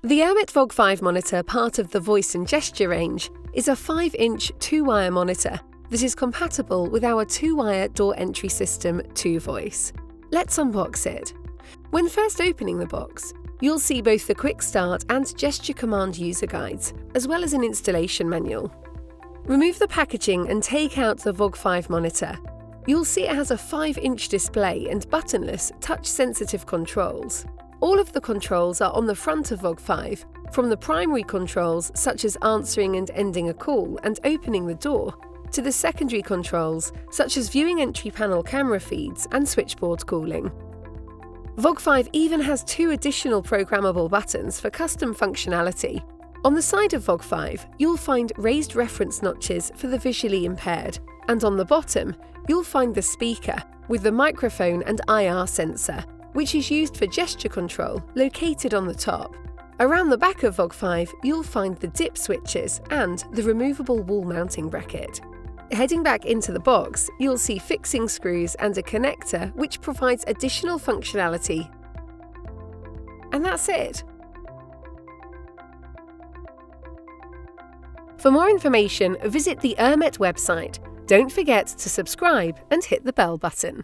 The Urmet VOG5 monitor, part of the voice and gesture range, is a 5-inch 2-wire monitor that is compatible with our 2-wire door entry system 2Voice. Let's unbox it. When first opening the box, you'll see both the quick start and gesture command user guides, as well as an installation manual. Remove the packaging and take out the VOG5 monitor. You'll see it has a 5-inch display and buttonless, touch-sensitive controls. All of the controls are on the front of VOG5, from the primary controls such as answering and ending a call and opening the door, to the secondary controls such as viewing entry panel camera feeds and switchboard cooling. VOG5 even has 2 additional programmable buttons for custom functionality. On the side of VOG5, you'll find raised reference notches for the visually impaired, and on the bottom, you'll find the speaker with the microphone and IR sensor, which is used for gesture control, located on the top. Around the back of VOG5, you'll find the dip switches and the removable wall mounting bracket. Heading back into the box, you'll see fixing screws and a connector which provides additional functionality. And that's it. For more information, visit the Urmet website. Don't forget to subscribe and hit the bell button.